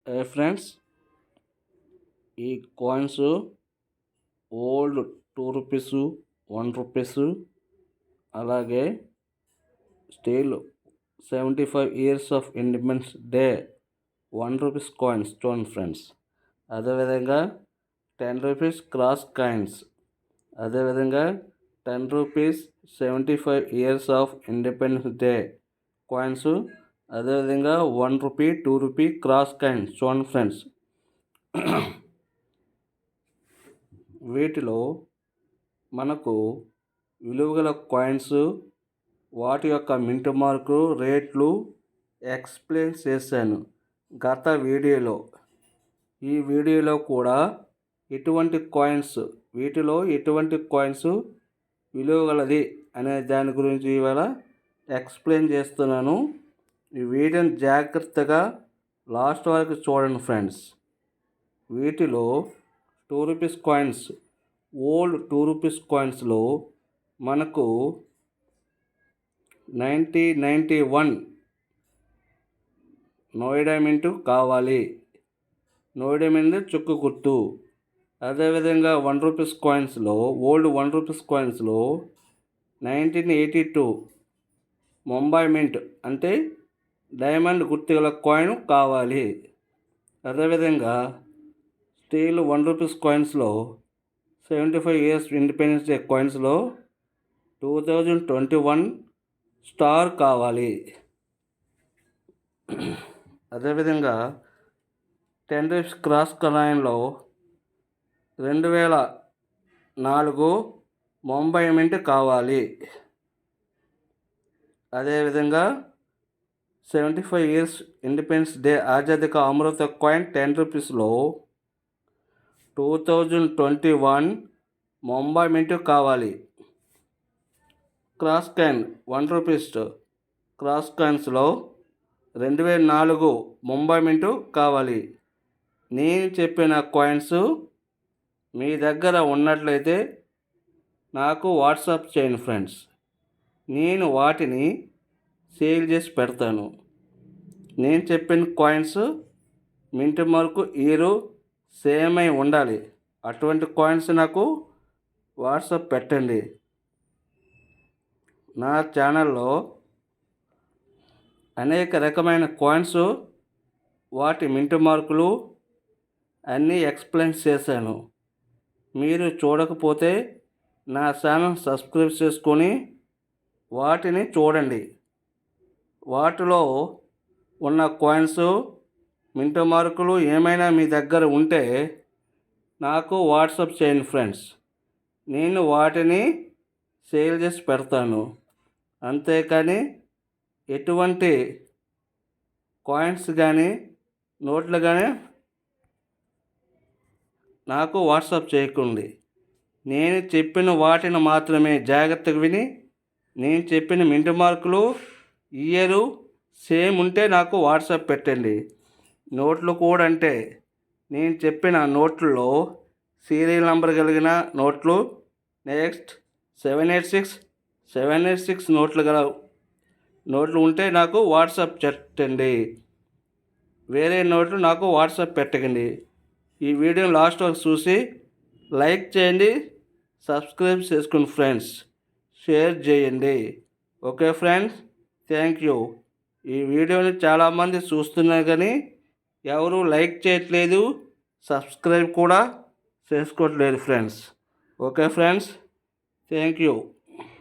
Friends, ఈ coins old 2 rupees, 1 rupees, అలాగే still 75 years of independence day 1 rupees coins చూడండి friends. అదేవిధంగా 10 rupees cross coins, అదేవిధంగా 10 rupees 75 years of independence day coins, అదేవిధంగా 1 rupee 2 rupee cross coins చూడండి friends. వీటిలో మనకు విలువగల కాయిన్స్, వాటి యొక్క మింట్ మార్కు, రేట్లు ఎక్స్ప్లెయిన్ చేశాను గత వీడియోలో. ఈ వీడియోలో కూడా వీటిలో ఎటువంటి కాయిన్స్ విలువగలది అనే దాని గురించి ఇవాళ ఎక్స్ప్లెయిన్ చేస్తున్నాను. ఈ వీడియోని జాగ్రత్తగా లాస్ట్ వరకు చూడండి ఫ్రెండ్స్. వీటిలో 2 రూపీస్ కాయిన్స్, ఓల్డ్ 2 రూపీస్ కాయిన్స్లో మనకు 1991 నోయిడా మింటు కావాలి, నోయిడా మీద చుక్కు గుర్తు. అదేవిధంగా 1 రూపీస్ కాయిన్స్లో, ఓల్డ్ 1 రూపీస్ కాయిన్స్లో 1982 ముంబై మింట్ అంటే డైమండ్ గుర్తు గల కాయిన్ కావాలి. అదేవిధంగా స్టీల్ 1 రూపీస్ కాయిన్స్లో 75 ఇయర్స్ ఇండిపెండెన్స్ డే కాయిన్స్లో 2021 స్టార్ కావాలి. అదేవిధంగా 10 రూపీస్ క్రాస్ కాయిన్లో 2004 ముంబై మింట్ కావాలి. అదేవిధంగా 75 ఇయర్స్ ఇండిపెండెన్స్ డే ఆజాదీ కా అమృత కాయిన్ 10 రూపీస్లో 2021 ముంబై మింట్ కావాలి. క్రాస్ కాయిన్ 1 రూపీస్ క్రాస్ కాయిన్స్లో 2004 ముంబై మింట్ కావాలి. నేను చెప్పిన కాయిన్స్ మీ దగ్గర ఉన్నట్లయితే నాకు వాట్సాప్ చేయండి ఫ్రెండ్స్. నేను వాటిని సేల్ చేసి పెడతాను. నేను చెప్పిన coins mint mark year same అయి ఉండాలి. అటువంటి కాయిన్స్ నాకు వాట్సాప్ పెట్టండి. నా ఛానల్లో అనేక రకమైన కాయిన్స్, వాటి మింట్ మార్కులు అన్నీ ఎక్స్ప్లెయిన్ చేశాను. మీరు చూడకపోతే నా ఛానల్ సబ్స్క్రైబ్ చేసుకొని వాటిని చూడండి. వాటిలో ఉన్న కాయిన్స్, మింట్ మార్కులు ఏమైనా మీ దగ్గర ఉంటే నాకు వాట్సాప్ చేయండి ఫ్రెండ్స్. నేను వాటిని సేల్ చేసి పెడతాను. అంతేకాని ఎటువంటి కాయిన్స్ కానీ, నోట్లు కానీ నాకు వాట్సాప్ చేయకండి. నేను చెప్పిన వాటిని మాత్రమే జాగ్రత్తగా విని, నేను చెప్పిన మింట్ మార్కులు, ఇయరు సేమ్ ఉంటే నాకు వాట్సాప్ పెట్టండి. నోట్లు కూడా అంటే నేను చెప్పిన నోట్లలో సీరియల్ నెంబర్ కలిగిన నోట్లు, నెక్స్ట్ 786 నోట్లు గల నోట్లు ఉంటే నాకు వాట్సాప్ పెట్టండి. వేరే నోట్లు నాకు వాట్సాప్ పెట్టకండి. ఈ వీడియోని లాస్ట్ వరకు చూసి లైక్ చేయండి, సబ్స్క్రైబ్ చేసుకోండి ఫ్రెండ్స్, షేర్ చేయండి. Okay friends, thank you. ఈ వీడియోని చాలామంది చూస్తున్నారు కానీ ఎవరు లైక్ చేయట్లేదు, సబ్స్క్రైబ్ కూడా చేసుకోవట్లేదు friends. Okay friends, thank you.